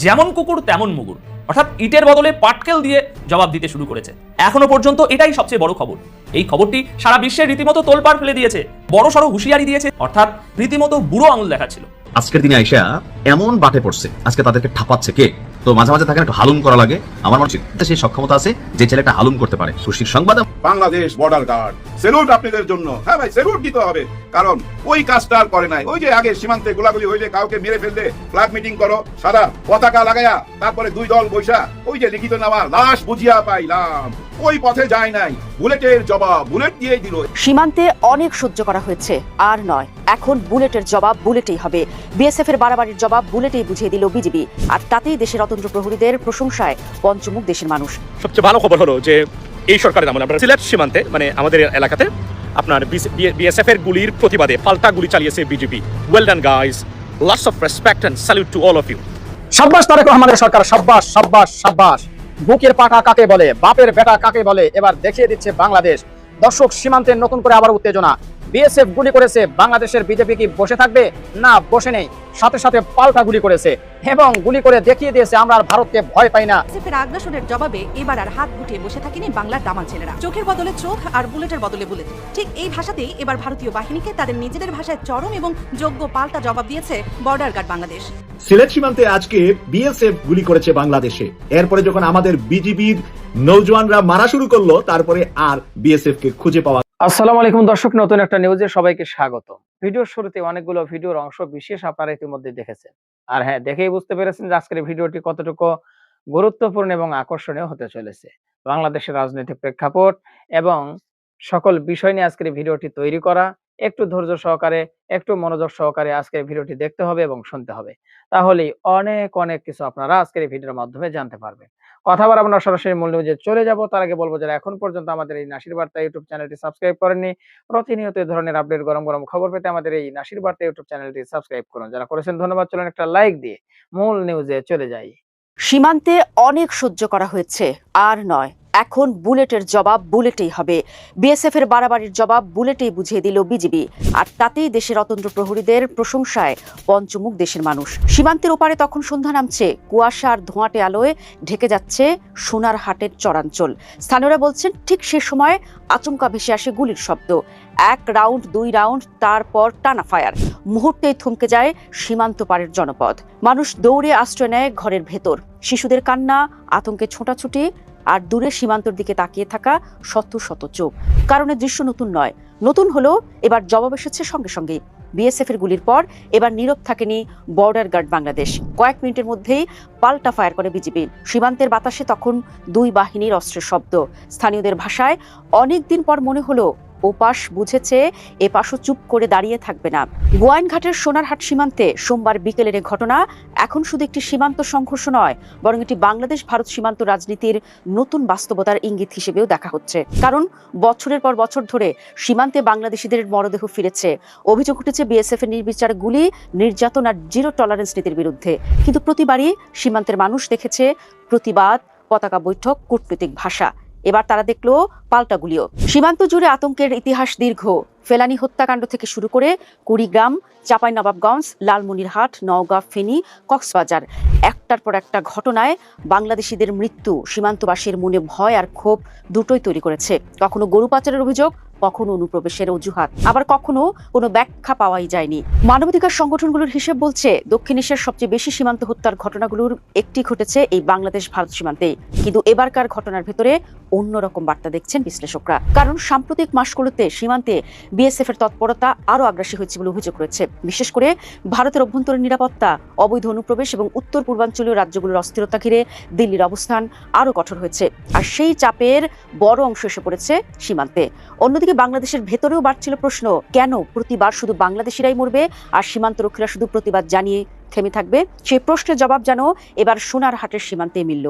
যেমন কুকুর তেমন মুগুর, অর্থাৎ ইটের বদলে পাটকেল দিয়ে জবাব দিতে শুরু করেছে। এখনো পর্যন্ত এটাই সবচেয়ে বড় খবর। এই খবরটি সারা বিশ্বের রীতিমতো তোলপাড় ফেলে দিয়েছে, বড় সড়ো হুঁশিয়ারি দিয়েছে, অর্থাৎ রীতিমতো বুড়ো আঙুল দেখাচ্ছিল। আজকের দিনে আইসা এমন বাটে পড়ছে, আজকে তাদেরকে ঠাপাচ্ছে কে? তো মাঝে মাঝে থাকেন একটু হালুম করা লাগে। আমার মনে হচ্ছে সেই সক্ষমতা আছে যে ছেলেটা হালুম করতে পারে। সুশীল সংবাদ, বাংলাদেশ বর্ডার গার্ড, সেলুট আপনাদের জন্য। হ্যাঁ ভাই, সেলুট দিতে হবে, কারণ ওই কাজটা আর করে নাই। ওই যে আগে সীমান্তে গোলাগুলি হইলে কাউকে মেরে ফেললে ফ্ল্যাগ মিটিং করো, সাদা পতাকা লাগায়া, তারপরে দুই দল বৈশা ওই যে লিখিত নামা লাশ বুঝিয়া পাইলাম, ওই পথে যায় নাই। বুলেটের জবাব বুলেট দিয়েই দিল। সীমান্তে অনেক সহ্য করা হয়েছে, আর নয়, এখন বুলেটের জবাব বুলেটেই হবে। বিএসএফ এর বাড়াবাড়ির জবাব বুলেটেই বুঝিয়ে দিল বিজিবি, আর তাতেই দেশের অতন্ত্র প্রহরীদের প্রশংসায় পঞ্চমুখ দেশের মানুষ। সবচেয়ে ভালো খবর হলো যে এই সরকারের আমলে আমরা সিলেট সীমান্তে মানে আমাদের এলাকাতে আপনার বিএসএফ এর গুলির প্রতিবাদে পাল্টা গুলি চালিয়েছে BJP. Well done guys, lots of respect and salute to all of you. সাব্বাস তারেক রহমানের সরকার, সাব্বাস সাব্বাস সাব্বাস। বুকের পাটা কাকে বলে, বাপের বেটা কাকে বলে, এবার দেখিয়ে দিচ্ছে বাংলাদেশ। দর্শক, সীমান্তে নতুন করে আবার উত্তেজনা। বিএসএফ গুলি করেছে, বাংলাদেশের বিজেপি কি বসে থাকবে? না, বসে নেই, সাথে সাথে পাল্টা গুলি করেছে এবং গুলি করে দেখিয়ে দিয়েছে আমরা আর ভারতকে ভয় পাই না। বিএসএফের আগ্রাসনের জবাবে এবার আর হাত গুটিয়ে বসে থাকেনি বাংলার দামাল ছেলেরা। চোখের বদলে চোখ আর বুলেটের বদলে বুলেট, ঠিক এই ভাষাতেই এবার ভারতীয় বাহিনীকে তাদের নিজেদের ভাষায় চরম এবং যোগ্য পাল্টা জবাব দিয়েছে বর্ডার গার্ড বাংলাদেশ। সিলেট সীমান্তে আজকে বিএসএফ গুলি করেছে বাংলাদেশে। এরপরে যখন আমাদের বিজিবির নৌজওয়ানরা মারা শুরু করলো, তারপরে আর বিএসএফ কে খুঁজে পাওয়া। আসসালামু আলাইকুম দর্শক, নতুন একটা নিউজে সবাইকে স্বাগত। ভিডিওর শুরুতে অনেকগুলো ভিডিওর অংশ বিশেষ আপনারা ইতিমধ্যে দেখেছেন, আর হ্যাঁ, দেখেই বুঝতে পেরেছেন যে আজকের ভিডিওটি কতটুকু গুরুত্বপূর্ণ এবং আকর্ষণীয় হতে চলেছে। বাংলাদেশের রাজনৈতিক প্রেক্ষাপট এবং সকল বিষয় নিয়ে আজকের ভিডিওটি তৈরি করা। একটু ধৈর্য সহকারে, একটু মনোযোগ সহকারে আজকের ভিডিওটি দেখতে হবে এবং শুনতে হবে, তাহলেই অনেক অনেক কিছু আপনারা আজকের এই ভিডিওর মাধ্যমে জানতে পারবেন। কথা বলে আমরা সরাসরি মূল নিউজে চলে যাব। তার আগে বলবো, যারা এখন পর্যন্ত আমাদের এই নাসির বার্তা ইউটিউব চ্যানেলটি সাবস্ক্রাইব করেননি, প্রতিনিয়ত এই ধরনের আপডেট গরম গরম খবর পেতে আমাদের এই নাসির বার্তা ইউটিউব চ্যানেলটি সাবস্ক্রাইব করুন। যারা করেছেন ধন্যবাদ। চলুন একটা লাইক দিয়ে মূল নিউজে চলে যাই। সীমান্তে অনেক সহ্য করা হয়েছে, আর নয়, এখন বুলেটের জবাব বুলেটেই হবে। বিএসএফ এর বাড়াবাড়ির জবাব বুলেটেই বুঝিয়ে দিল বিজিবি, আর তাতেই দেশের অতন্ত্র প্রহরীদের প্রশংসায় পঞ্চমুখ দেশের মানুষ। সীমান্তের ওপারে তখন সন্ধ্যা নামছে, কুয়াশা আর ধোঁয়াটে আলোয় ঢেকে যাচ্ছে সোনার হাটের চরাঞ্চল। স্থানীয়রা বলছেন, ঠিক সে সময় আচমকা ভেসে আসে গুলির শব্দ। এক রাউন্ড, দুই রাউন্ড, তারপর টানা ফায়ার। মুহূর্তেই থমকে যায় সীমান্ত পারের জনপদ। মানুষ দৌড়ে আশ্রয় নেয় ঘরের ভেতর। শিশুদের কান্না, আতঙ্কে ছোটাছুটি, আর দূরে সীমান্তর দিকে তাকিয়ে থাকা শত শত চোখ। কারণ এই দৃশ্য নতুন নয়, নতুন হলেও এবার জবাব এসেছে সঙ্গে সঙ্গে। বিএসএফ এর গুলির পর এবার নীরব থাকেনি বর্ডার গার্ড বাংলাদেশ। কয়েক মিনিটের মধ্যেই পাল্টা ফায়ার করে বিজিবি। সীমান্তের বাতাসে তখন দুই বাহিনীর অস্ত্রের শব্দ। স্থানীয়দের ভাষায়, অনেকদিন পর মনে হলো ওপাশ বুঝেছে, এপাশও চুপ করে দাঁড়িয়ে থাকবে না। গোয়াইনঘাটের সোনারহাট সীমান্তে সোমবার বিকেলের ঘটনা এখন শুধু একটি সীমান্ত সংঘর্ষ নয়, বরং এটি বাংলাদেশ ভারত সীমান্ত রাজনীতির নতুন বাস্তবতার ইঙ্গিত হিসেবেও দেখা হচ্ছে। কারণ বছরের পর বছর ধরে সীমান্তে বাংলাদেশিদের মরদেহ ফিরেছে। অভিযোগ উঠেছে বিএসএফ এর নির্বিচার গুলি, নির্যাতন আর জিরো টলারেন্স নীতির বিরুদ্ধে। কিন্তু প্রতিবারই সীমান্তের মানুষ দেখেছে প্রতিবাদ, পতাকা বৈঠক, কূটনৈতিক ভাষা। এবার তারা দেখলো পাল্টা গুলিও। সীমান্ত জুড়ে আতঙ্কের ইতিহাস দীর্ঘ। ফেলানি হত্যাকাণ্ড থেকে শুরু করে কুড়িগ্রাম, চাঁপাইনবাবগঞ্জ, লালমনিরহাট, নওগাঁ, ফেনী, কক্সবাজার, একটার পর একটা ঘটনায় বাংলাদেশিদের মৃত্যু সীমান্তবাসীর মনে ভয় আর ক্ষোভ দুটোই তৈরি করেছে। কখনো গরু পাচারের অভিযোগ, কখনো অনুপ্রবেশের অজুহাত, আবার কখনো কোনো ব্যাখ্যা পাওয়াই যায়নি। মানবাধিকার সংগঠনগুলোর হিসেব বলছে, দক্ষিণ এশিয়ার সবচেয়ে বেশি সীমান্ত হত্যার ঘটনাগুলোর একটি ঘটেছে এই বাংলাদেশ ভারত সীমান্তে। কিন্তু এবারকার ঘটনার ভেতরে অন্যরকম বার্তা দেখছেন বিশ্লেষকরা। কারণ সাম্প্রতিক মাসগুলোতে সীমান্তে বিএসএফ এর তৎপরতা আরও আগ্রাসী হয়েছে বলে অভিযোগ রয়েছে। বিশেষ করে ভারতের অভ্যন্তরীণ নিরাপত্তা, অবৈধ অনুপ্রবেশ এবং উত্তর পূর্বাঞ্চলীয় রাজ্যগুলোর অস্থিরতা ঘিরে দিল্লির অবস্থান আরও কঠোর হয়েছে। আর সেই চাপের বড় অংশ এসে পড়েছে সীমান্তে। অন্যদিকে বাংলাদেশের ভেতরেও বাড়ছিল প্রশ্ন, কেন প্রতিবার শুধু বাংলাদেশিরাই মরবে আর সীমান্ত রক্ষীরা শুধু প্রতিবাদ জানিয়ে থেমে থাকবে? সেই প্রশ্নের জবাব যেন এবার সোনারহাটের সীমান্তে মিলল।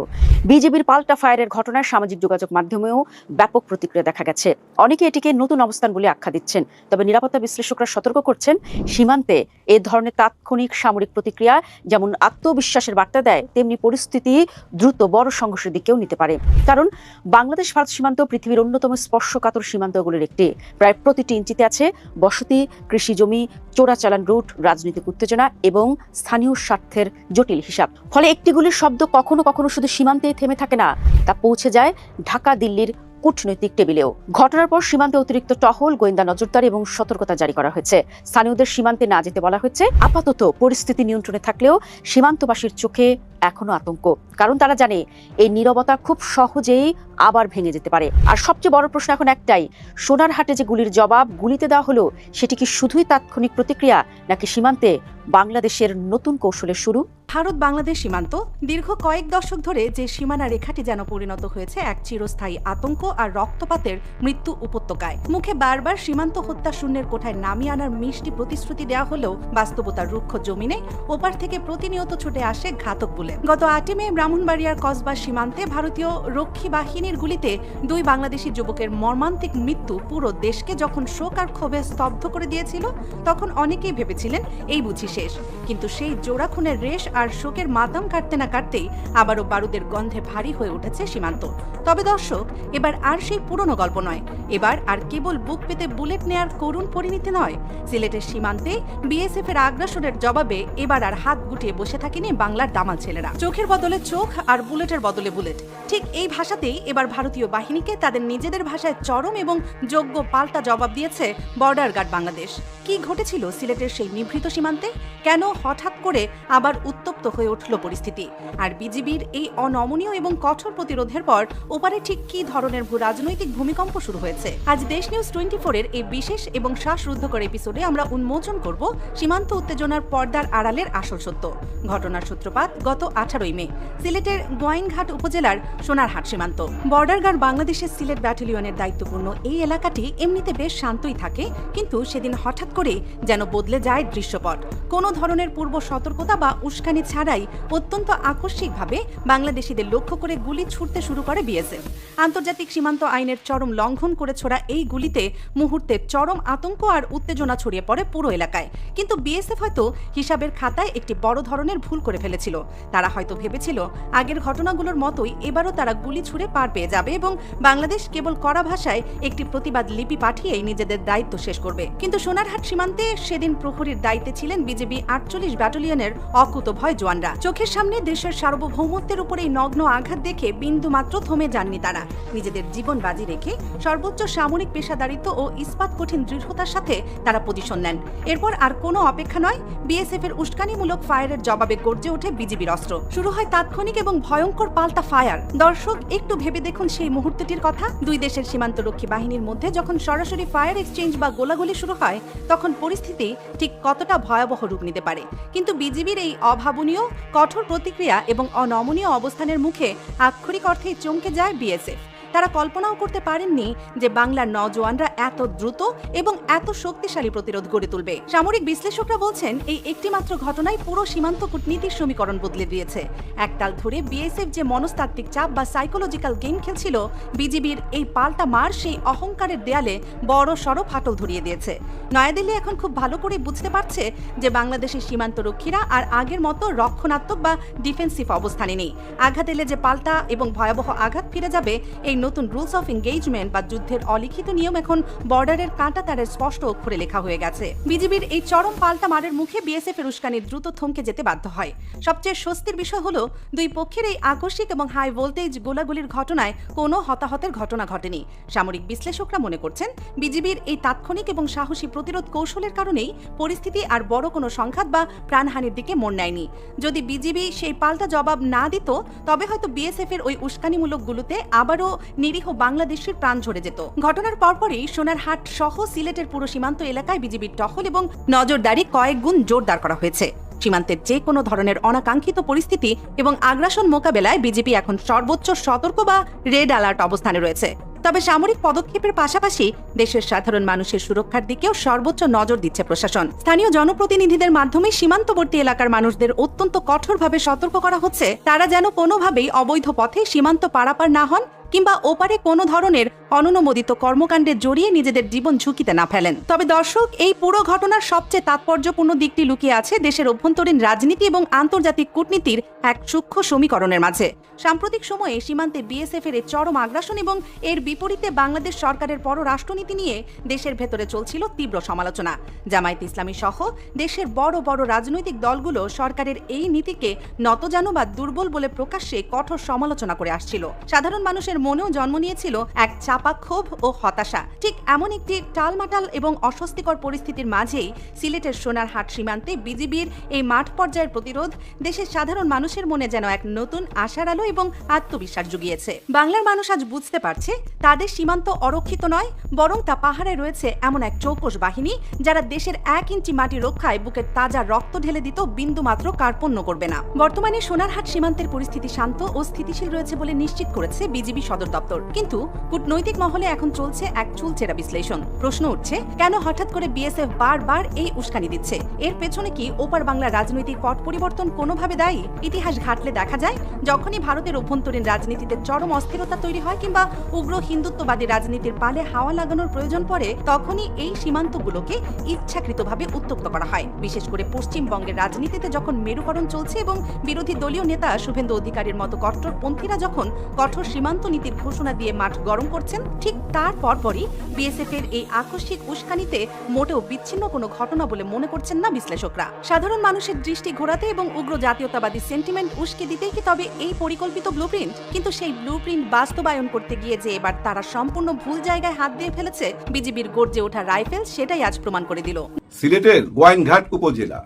বিজেপির পাল্টা ফায়ারের ঘটনায় সামাজিক যোগাযোগ মাধ্যমেও ব্যাপক প্রতিক্রিয়া দেখা গেছে। অনেকে এটিকে নতুন অবস্থান বলে আখ্যা দিচ্ছেন। তবে নিরাপত্তা বিশ্লেষকরা সতর্ক করছেন, সীমান্তে এ ধরনের তাৎক্ষণিক সামরিক প্রতিক্রিয়া যেমন আত্মবিশ্বাসের বার্তা দেয়, তেমনি পরিস্থিতি দ্রুত বড় সংঘর্ষের দিকেও নিতে পারে। কারণ বাংলাদেশ ভারত সীমান্ত পৃথিবীর অন্যতম স্পর্শকাতর সীমান্তগুলির একটি। প্রায় প্রতিটি ইঞ্চিতে আছে বসতি, কৃষি জমি, চোরাচালান রুট, রাজনৈতিক উত্তেজনা এবং স্থানীয় স্বার্থের জটিল হিসাব। ফলে একটি গুলির শব্দ কখনো কখনো শুধু সীমান্তেই থেমে থাকে না, তা পৌঁছে যায় ঢাকা দিল্লির কূটনৈতিক টেবিলেও। ঘটনার পর সীমান্তে অতিরিক্ত টহল, গোয়েন্দা নজরদারি এবং সতর্কতা জারি করা হয়েছে। স্থানীয়দের সীমান্তে না যেতে বলা হয়েছে। আপাতত পরিস্থিতি নিয়ন্ত্রণে থাকলেও সীমান্তবাসীর চোখে এখনো আতঙ্ক, কারণ তারা জানে এই নীরবতা খুব সহজেই আবার ভেঙে যেতে পারে। আর সবচেয়ে বড় প্রশ্ন এখন একটাই, সোনারহাটে যে গুলির জবাব গুলিতে দেওয়া হলো, সেটি কি শুধুই তাৎক্ষণিক প্রতিক্রিয়া, নাকি সীমান্তে বাংলাদেশের নতুন কৌশলের শুরু? ভারত বাংলাদেশ সীমান্ত দীর্ঘ কয়েক দশক ধরে যে সীমানা রেখাটি যেন পরিণত হয়েছে এক চিরস্থায়ী আতঙ্ক আর রক্তপাতের মৃত্যু উপত্যকায়। মুখে বারবার সীমান্ত হত্যা শূন্যের কোঠায় নামিয়ে আনার মিষ্টি প্রতিশ্রুতি দেওয়া হলেও বাস্তবতার রুক্ষ জমিনে ওপার থেকে প্রতিনিয়ত ছুটে আসে ঘাতক বুলেট। গত 8 মে ব্রাহ্মণবাড়িয়ার কসবা সীমান্তে ভারতীয় রক্ষী বাহিনীর গুলিতে 2 বাংলাদেশি যুবকের মর্মান্তিক মৃত্যু পুরো দেশকে যখন শোক আর ক্ষোভে স্তব্ধ করে দিয়েছিল, তখন অনেকেই ভেবেছিলেন এই বুঝি শেষ। কিন্তু সেই জোড়া খুনের রেশ আর শোকের মাতাম কাটতে না কাটতেই আবারও বারুদের গন্ধে ভারী হয়ে উঠেছে সীমান্ত। তবে দর্শক, এবার আর সেই পুরনো গল্প নয়, এবার আর কেবল বুক পেতে বুলেট নেয়ার করুণ পরিণতি নয়। সিলেটের সীমান্তে বিএসএফ এর আগ্রাসনের জবাবে এবার আর হাত গুটিয়ে বসে থাকেনি বাংলার দামাল ছেলেরা। চোখের বদলে চোখ আর বুলেটের বদলে বুলেট, ঠিক এই ভাষাতেই এবার ভারতীয় বাহিনীকে তাদের নিজেদের ভাষায় চরম এবং যোগ্য পাল্টা জবাব দিয়েছে বর্ডার গার্ড বাংলাদেশ। কি ঘটেছিল সিলেটের সেই নিভৃত সীমান্তে? কেন হঠাৎ করে আবার উত্তপ্ত হয়ে উঠল পরিস্থিতি? আর বিজিবির এই অনমনীয় এবং কঠোর প্রতিরোধের পর ওপারে ঠিক কি ধরনের ভূ রাজনৈতিক ভূমিকম্প শুরু হয়েছে? আজ দেশ নিউজ 24 এর এই বিশেষ এবং শ্বাসরুদ্ধকর এপিসোডে আমরা উন্মোচন করব সীমান্ত উত্তেজনার পর্দার আড়ালের আসল সত্য। ঘটনার সূত্রপাত গত 18 মে সিলেটের গোয়াইনঘাট উপজেলার সোনারহাট সীমান্ত। বর্ডার গার্ড বাংলাদেশের সিলেট ব্যাটালিয়নের দায়িত্বপূর্ণ এই এলাকাটি এমনিতে বেশ শান্তই থাকে, কিন্তু সেদিন হঠাৎ করে যেন বদলে যায় দৃশ্যপট। কোনো ধরনের পূর্ব সতর্কতা বা উস্কানি ছাড়াই অত্যন্ত আকস্মিকভাবে বাংলাদেশিদের লক্ষ্য করে গুলি ছুড়তে শুরু করে বিএসএফ। আন্তর্জাতিক সীমান্ত আইনের চরম লঙ্ঘন করে ছোড়া এই গুলিতে মুহূর্তে চরম আতঙ্ক আর উত্তেজনা ছড়িয়ে পড়ে পুরো এলাকায়। কিন্তু বিএসএফ হয়তো হিসাবের খাতায় একটি বড় ধরনের ভুল করে ফেলেছিল। তারা হয়তো ভেবেছিল আগের ঘটনাগুলোর মতোই এবারও তারা গুলি ছুড়ে পার পেয়ে যাবে এবং বাংলাদেশ কেবল কড়া ভাষায় একটি প্রতিবাদ লিপি পাঠিয়েই নিজেদের দায়িত্ব শেষ করবে। কিন্তু সোনারহাট সীমান্তে সেদিন প্রহরীর দায়িত্বে ছিলেন বিজিবি 48 ব্যাটালিয়নের অকুতভয় জওয়ানরা। চোখের সামনে দেশের সার্বভৌমত্বের উপর এই নগ্ন আঘাত দেখে বিন্দু মাত্র থমে যাননি তারা। নিজেদের জীবন বাজি রেখে সর্বোচ্চ সামরিক পেশাদারিত্ব ও ইস্পাত কঠিন দৃঢ়তার সাথে তারা পজিশন নেন। এরপর আর কোনো অপেক্ষা নয়, বিএসএফ এর উস্কানিমূলক ফায়ারের জবাবে গর্জে ওঠে বিজিবির অস্ত্র। শুরু হয় তাৎক্ষণিক এবং ভয়ঙ্কর পাল্টা ফায়ার। দর্শক, একটু ভেবে দেখুন সেই মুহূর্তটির কথা। দুই দেশের সীমান্তরক্ষী বাহিনীর মধ্যে যখন সরাসরি ফায়ার এক্সচেঞ্জ বা গোলাগুলি শুরু হয়, তখন পরিস্থিতি ঠিক কতটা ভয়াবহ রূপ নিতে পারে। কিন্তু বিজিবির এই অভাবনীয় কঠোর প্রতিক্রিয়া এবং অনমনীয় অবস্থানের মুখে আক্ষরিক অর্থেই চমকে যায় বিএসএফ। তারা কল্পনাও করতে পারেননি যে বাংলার নওজওয়ানরা এত দ্রুত এবং এত শক্তিশালী প্রতিরোধ গড়ে তুলবে। সামরিক বিশ্লেষকরা বলছেন এই একটিমাত্র ঘটনাই পুরো সীমান্ত কূটনীতির সমীকরণ বদলে দিয়েছে। একতাল ধরে বিএসএফ যে মনস্তাত্ত্বিক চাপ বা সাইকোলজিক্যাল গেম খেলছিল, বিজিবির এই পাল্টা মার সেই অহংকারের দেয়ালে বড় সড় ফাটল ধরিয়ে দিয়েছে। নয়াদিল্লি এখন খুব ভালো করে বুঝতে পারছে যে বাংলাদেশের সীমান্তরক্ষীরা আর আগের মতো রক্ষণাত্মক বা ডিফেন্সিভ অবস্থানে নেই। আঘাত এলে যে পাল্টা এবং ভয়াবহ আঘাত ফিরে যাবে, এই নতুন রুলস অফ এনগেজমেন্ট বা যুদ্ধের অলিখিত নিয়ম এখন বর্ডারের কাঁটা তারের স্পষ্ট অক্ষরে লেখা হয়ে গেছে। বিজিবির এই চরম পাল্টা মারের মুখে বিএসএফ এর উস্কানি দ্রুত থমকে যেতে বাধ্য হয়। সবচেয়ে স্বস্তির বিষয় হলো দুই পক্ষের এই আকস্মিক এবং হাই ভোল্টেজ গোলাগুলির ঘটনায় কোনো হতাহতের ঘটনা ঘটেনি। সামরিক বিশ্লেষকরা মনে করছেন বিজিবির এই তাৎক্ষণিক এবং সাহসী প্রতিরোধ কৌশলের কারণেই পরিস্থিতি আর বড় কোনো সংঘাত বা প্রাণহানির দিকে মোড় নেয়নি। যদি বিজিবি সেই পাল্টা জবাব না দিত, তবে হয়তো বিএসএফ এর ওই উস্কানিমূলক গুলোতে আবারও নিরীহ বাংলাদেশের প্রাণ ঝরে যেত। ঘটনার পরপরই সোনারহাট সহ সিলেটের পুরো সীমান্ত এলাকায় বিজিবির টহল এবং নজরদারি কয়েক গুণ জোরদার করা হয়েছে। সীমান্তের যে কোনো ধরনের অনাকাঙ্ক্ষিত পরিস্থিতি এবং আগ্রাসন মোকাবেলায় বিজেপি এখন সর্বোচ্চ সতর্ক বা রেড অ্যালার্ট অবস্থানে রয়েছে। তবে সামরিক পদক্ষেপের পাশাপাশি দেশের সাধারণ মানুষের সুরক্ষার দিকেও সর্বোচ্চ নজর দিচ্ছে প্রশাসন। স্থানীয় জনপ্রতিনিধিদের মাধ্যমে সীমান্তবর্তী এলাকার মানুষদের অত্যন্ত কঠোরভাবে সতর্ক করা হচ্ছে, তারা যেন কোনোভাবেই অবৈধ পথে সীমান্ত পারাপার না হন কিংবা ওপারে কোনো ধরনের অননুমোদিত কর্মকাণ্ডে জড়িয়ে নিজেদের জীবন ঝুঁকিতে না ফেলেন। তবে দর্শক, এই পুরো ঘটনার সবচেয়ে তাৎপর্যপূর্ণ দিকটি লুকিয়ে আছে দেশের অভ্যন্তরীণ রাজনীতি এবং আন্তর্জাতিক কূটনীতির এক সূক্ষ্ম সমীকরণের মাঝে। সাম্প্রতিক সময়ে সীমান্তে বিএসএফ-এর এই চরম আগ্রাসন এবং এর বিপরীতে বাংলাদেশ সরকারের পররাষ্ট্রনীতি নিয়ে দেশের ভেতরে চলছিল তীব্র সমালোচনা। জামায়াত ইসলামী সহ দেশের বড় বড় রাজনৈতিক দলগুলো সরকারের এই নীতিকে নতজানু বা দুর্বল বলে প্রকাশ্যে কঠোর সমালোচনা করে আসছিল। সাধারণ মানুষের মনেও জন্ম নিয়েছিল এক চাপা ক্ষোভ ও হতাশা। ঠিক এমন একটি টালমাটাল এবং অস্বস্তিকর পরিস্থিতির মাঝেই সিলেটের সোনারহাট সীমান্তে বিজিবির এই মাঠ পর্যায়ের প্রতিরোধ দেশের সাধারণ মানুষের মনে যেন এক নতুন আশার আলো এবং আত্মবিশ্বাস জুগিয়েছে। বাংলার মানুষ আজ বুঝতে পারছে তাদের সীমান্ত অরক্ষিত নয়, বরং তা পাহাড়ে রয়েছে এমন এক চৌকস বাহিনী যারা দেশের 1 ইঞ্চি মাটি রক্ষায় বুকের তাজা রক্ত ঢেলে দিত বিন্দুমাত্র কার্পণ্য করবে না। বর্তমানে সোনারহাট সীমান্তের পরিস্থিতি শান্ত ও স্থিতিশীল রয়েছে বলে নিশ্চিত করেছে বিজিবি সদর দপ্তর। কিন্তু কূটনৈতিক মহলে এখন চলছে এক চুলচেরা বিশ্লেষণ। প্রশ্ন উঠছে, কেন হঠাৎ করে বিএসএফ বারবার এই উস্কানি দিচ্ছে? এর পেছনে কি ওপার বাংলার রাজনৈতিক পট পরিবর্তন কোনোভাবে দায়ী? ইতিহাস ঘাটলে দেখা যায়, যখনই ভারতের অভ্যন্তরীণ রাজনীতিতে চরম অস্থিরতা তৈরি হয় কিংবা উগ্র হিন্দুত্ববাদী রাজনীতির পালে হাওয়া লাগানোর প্রয়োজন পড়ে, তখনই এই সীমান্তগুলোকে ইচ্ছাকৃতভাবে উত্তপ্ত করা হয়। বিশেষ করে পশ্চিমবঙ্গের রাজনীতিতে যখন মেরুকরণ চলছে এবং বিরোধী দলীয় নেতা শুভেন্দু অধিকারীর মতো কট্টরপন্থীরা যখন কঠোর সীমান্ত নীতির ঘোষণা দিয়ে মাঠ গরম করছেন, ঠিক তার পরপরই বিএসএফ এর এই আকস্মিক উস্কানিতে মোটেও বিচ্ছিন্ন কোনো ঘটনা বলে মনে করছেন না বিশ্লেষকরা। সাধারণ মানুষের দৃষ্টি ঘোরাতে এবং উগ্র জাতীয়তাবাদী সেন্টিমেন্ট উস্কে দিতেই কি তবে এই পরিকল্পিত ব্লুপ্রিন্ট? কিন্তু সেই ব্লুপ্রিন্ট বাস্তবায়ন করতে গিয়ে যে এবার তারা সম্পূর্ণ ভুল জায়গায় হাত দিয়ে ফেলেছে বিজিবির গর্জে ওঠা রাইফেল, সেটাই আজ প্রমাণ করে দিল। সিলেটের গোয়াইনঘাট উপজেলা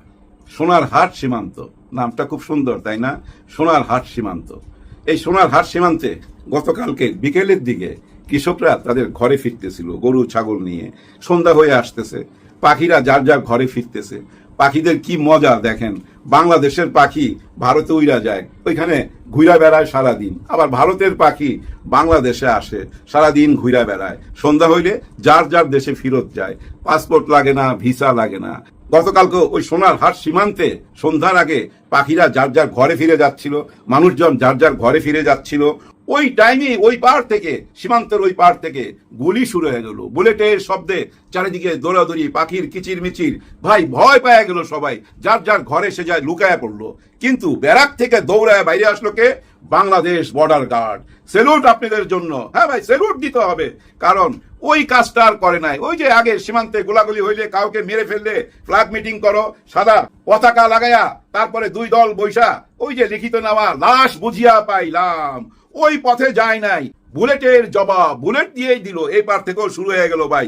সোনারহাট সীমান্ত, নামটা খুব সুন্দর তাই না? সোনারহাট সীমান্ত। এই সোনারহাট সীমান্তে গতকালকে বিকেলের দিকে কৃষকরা তাদের ঘরে ফিরতেছিল গরু ছাগল নিয়ে। সন্ধ্যা হয়ে আসতেছে, পাখিরা যার যার ঘরে ফিরতেছে। পাখিদের কি মজা দেখেন, বাংলাদেশের পাখি ভারতে উইরা যায়, ওইখানে ঘুরা বেড়ায় সারাদিন। আবার ভারতের পাখি বাংলাদেশে আসে, সারাদিন ঘুরা বেড়ায়। সন্ধ্যা হইলে যার যার দেশে ফিরত যায়, পাসপোর্ট লাগে না, ভিসা লাগে না। গতকালকে ওই সোনারহাট সীমান্তে সন্ধ্যার আগে পাখিরা যার যার ঘরে ফিরে যাচ্ছিল, মানুষজন যার যার ঘরে ফিরে যাচ্ছিল। ওই টাইমে ওই পার থেকে, সীমান্তের ওই পার থেকে গুলি শুরু হয়ে গেল, বুলেটের শব্দে চারিদিকে দৌড়াদৌড়ি, পাখির কিচির মিচির। ভাই ভয় পেয়ে গেল সবাই, যার যার ঘরে সে যায় লুকায় পড়লো। কিন্তু ব্যারাক থেকে দৌড়ায় বাইরে আসলো কে? Bangladesh border guard. সেলুট আপনাদের জন্য। হ্যাঁ ভাই, সেলুট দিতে হবে, কারণ ওই কাজটা আর করে নাই। ওই যে আগে সীমান্তে গোলাগুলি হইলে, কাউকে মেরে ফেললে ফ্ল্যাগ মিটিং করো, সাদা পতাকা লাগায়া, তারপরে 2 দল বৈশা ওই যে লিখিত নেওয়া লাশ বুঝিয়া পাইলাম, ওই পথে যায় নাই। বুলেটের জবাব বুলেট দিয়েই দিল। এই পার থেকেও শুরু হয়ে গেল ভাই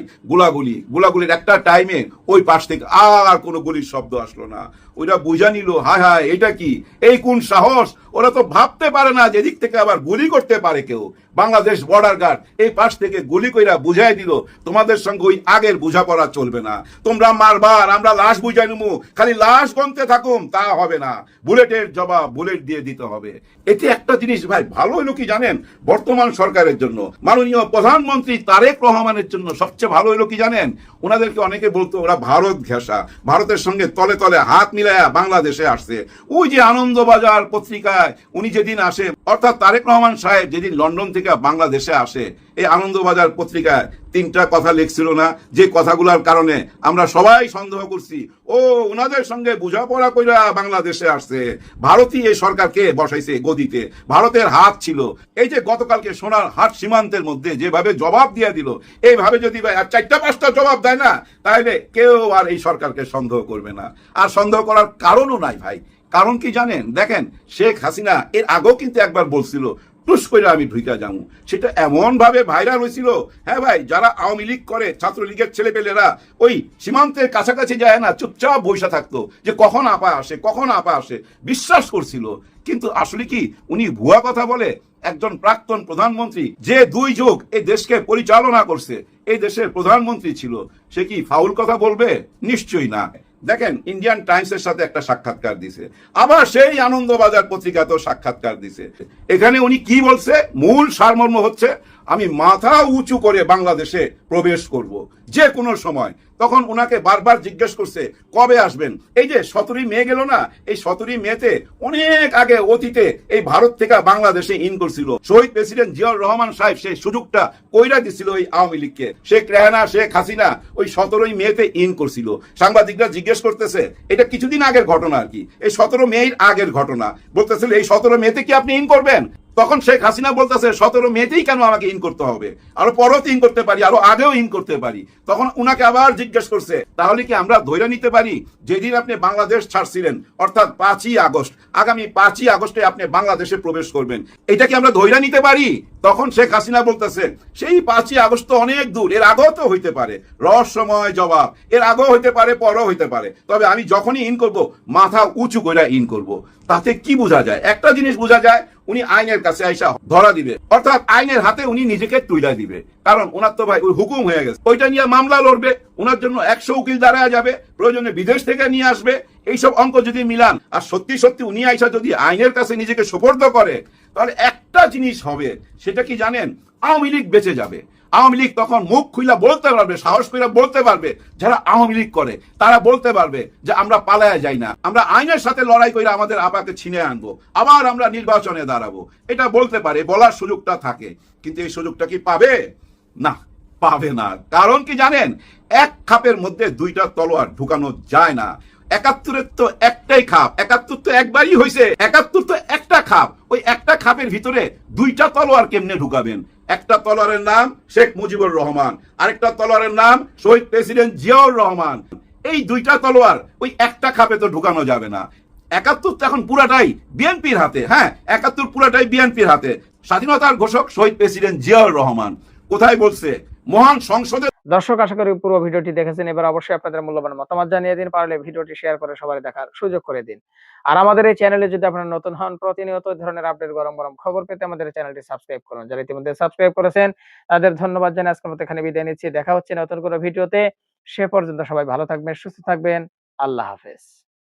গোলাগুলির একটা টাইমে ওই পাশ থেকে আর কোনো গুলির শব্দ আসলো না। ওইটা বুঝা নিল, হায় হায় এটা কি, এই কোন সাহস! ওরা তো ভাবতে পারে না যে এদিক থেকে আবার গুলি করতে পারে কেউ। বাংলাদেশ বর্ডার গার্ড এই পাশ থেকে গুলি কইরা বুঝাই দিল, তোমাদের সঙ্গে ওই আগের বোঝাপড়া চলবে না, তোমরা মারবার, আমরা লাশ বুঝাই নেবো, খালি লাশ গনতে থাকুম, তা হবে না। বুলেটের জবাব বুলেট দিয়ে দিতে হবে। এতে একটা জিনিস ভাই ভালো হলো কি জানেন, বর্তমান সরকারের জন্য, মাননীয় প্রধানমন্ত্রী তারেক রহমানের জন্য সবচেয়ে ভালো হলো কি জানেন, ওনাদেরকে অনেকে বলতো ওরা ভারত ঘেঁষা, ভারতের সঙ্গে তলে তলে হাত মিলায়া বাংলাদেশে আসছে। ওই যে আনন্দবাজার পত্রিকায় উনি যেদিন আসে, অর্থাৎ তারেক রহমান সাহেব যেদিন লন্ডন থেকে বাংলাদেশে আসে, এই আনন্দবাজার পত্রিকায় 3টা কথা লিখছিল না, যে কথাগুলোর কারণে আমরা সবাই সন্দেহ করছি ও ওনাদের সঙ্গে বোঝাপড়া কইরা বাংলাদেশে আসছে। ভারতই এই সরকারকে বসাইছে গদিতে, ভারতের হাত ছিল। এই যে গতকালকে সোনারহাট সীমান্তের মধ্যে যেভাবে জবাব দিয়ে দিল, এইভাবে যদি ভাই আর 4টা-5টা জবাব দেয় না, তাহলে কেউ আর এই সরকারকে সন্দেহ করবে না। আর সন্দেহ করার কারণও নাই ভাই। কারণ কি জানেন, দেখেন শেখ হাসিনা এর আগেও কিন্তু একবার বলছিল টুস করে আমি ঢুইকা যাবো, সেটা এমন ভাবে ভাইরাল হয়েছিল। হ্যাঁ ভাই, যারা আওয়ামী লীগ করে, ছাত্রলীগের ছেলেপেলেরা ওই সীমান্তের কাছাকাছি যায় না, চুপচাপ বসে থাকতো যে কখন আপা আসে, কখন আপা আসে, বিশ্বাস করছিল। কিন্তু আসলে কি উনি ভুয়া কথা বলে? একজন প্রাক্তন প্রধানমন্ত্রী যে 2 যুগ এই দেশকে পরিচালনা করছে, এই দেশের প্রধানমন্ত্রী ছিল, সে কি ফাউল কথা বলবে? নিশ্চয়ই না। দেখেন ইন্ডিয়ান টাইমসের সাথে একটা সাক্ষাৎকার দিছে, আবার সেই আনন্দবাজার পত্রিকাতেও সাক্ষাৎকার দিছে। এখানে উনি কি বলছে, মূল সারমর্ম হচ্ছে আমি মাথা উঁচু করে বাংলাদেশে প্রবেশ করব যে কোনো সময়। তখন উনাকে বারবার জিজ্ঞেস করছে কবে আসবেন। এই যে 17 মে গেল না, এই 17 মেতে অনেক আগে অতীতে এই ভারত থেকে বাংলাদেশে ইন করছিল শহীদ প্রেসিডেন্ট জিয়াউর রহমান সাহেব। সেই সুযোগটা কইরা দিছিল ওই আওয়ামী লীগকে। শেখ রেহানা, শেখ হাসিনা ওই 17 মেতে ইন করছিল। সাংবাদিকরা জিজ্ঞেস করতেছে, এটা কিছুদিন আগের ঘটনা আর কি, এই 17 মে আগের ঘটনা, বলতেছিল এই 17 মেতে কি আপনি ইন করবেন? তখন শেখ হাসিনা বলতেছে 17 মেতেই কেন আমাকে ইন করতে হবে, আরো পরেও তো ইন করতে পারি, আরো আগেও ইন করতে পারি। তখন উনাকে আবার জিজ্ঞেস করছে, তাহলে কি আমরা ধরে নিতে পারি যেদিন আপনি বাংলাদেশ ছাড়ছিলেন অর্থাৎ 5ই আগস্ট, আগামী 5ই আগস্টে আপনি বাংলাদেশে প্রবেশ করবেন, এটা কি আমরা ধরে নিতে পারি? তখন শেখ হাসিনা বলতেছে সেই 5ই আগস্ট তো অনেক দূর, এর আগেও তো হইতে পারে। রহস্যময় জবাব, এর আগেও হইতে পারে, পরেও হইতে পারে, তবে আমি যখনই ইন করব মাথা উঁচু করে ইন করব। তাতে কি বোঝা যায়? একটা জিনিস বোঝা যায়, উনি আইনের কাছে আইসা ধরা দিবে, অর্থাৎ আইনের হাতে উনি নিজেকে তুইলা দিবে। কারণ ওনার তো ভাই ওই হুকুম হয়ে গেছে, ওইটা নিয়ে মামলা লড়বে, ওনার জন্য 100 উকিল দাঁড়ায় যাবে, প্রয়োজনে বিদেশ থেকে নিয়ে আসবে। এইসব অঙ্ক যদি মিলান আর সত্যি সত্যি উনি আইসা যদি আইনের কাছে নিজেকে সুপর্দ করে, তাহলে একটা জিনিস হবে, সেটা কি জানেন? আওয়ামী লীগ বেঁচে যাবে। আওয়ামী লীগ তখন মুখ খুইলা বলতে পারবে, সাহস করে বলতে পারবে, যারা আওয়ামী লীগ করে তারা বলতে পারবে যে আমরা পালায়া যাই না, আমরা আইনের সাথে লড়াই করে আমাদের আপাকে ছিনে আনবো, আবার আমরা নির্বাচনে দাঁড়াবো। এটা বলতে পারে, বলার সুযোগটা থাকে। কিন্তু এই সুযোগটা কি পাবে? না, পাবে না। কারণ কি জানেন? এক খাপের মধ্যে দুইটা তলোয়ার ঢুকানো যায় না। 71-এর তো একটাই খাপ, 71 তো একবারই হয়েছে, 71 তো একটা খাপ, ওই একটা খাপের ভিতরে দুইটা তলোয়ার কেমনে ঢুকাবেন? একটা তলোয়ারের নাম শেখ মুজিবুর রহমান, আরেকটা তলোয়ারের নাম শহীদ প্রেসিডেন্ট জিয়াউর রহমান। এই দুইটা তলোয়ার ওই একটা খাপে তো ঢুকানো যাবে না। 71 তো এখন পুরাটাই বিএনপির হাতে। হ্যাঁ, 71 পুরাটাই বিএনপির হাতে। স্বাধীনতার ঘোষক শহীদ প্রেসিডেন্ট জিয়াউর রহমান কোথায় বলছে? মহান সংসদে। দর্শক, আশা করি পুরো ভিডিওটি দেখেছেন। এবার অবশ্যই আপনাদের মূল্যবান মতামত জানিয়ে দিন, পারলে ভিডিওটি শেয়ার করে সবাই দেখার সুযোগ করে দিন। আর আমাদের এই চ্যানেলে যদি আপনারা নতুন হন, প্রতিনিয়ত এই ধরনের আপডেট, গরম গরম খবর পেতে আমাদের এই চ্যানেলটি সাবস্ক্রাইব করুন। যারা ইতিমধ্যে সাবস্ক্রাইব করেছেন তাদের ধন্যবাদ জানিয়ে আজকের মতো এখানে বিদায় নিচ্ছি। দেখা হচ্ছে নতুন কোনো ভিডিওতে। সে পর্যন্ত সবাই ভালো থাকবেন, সুস্থ থাকবেন। আল্লাহ হাফেজ।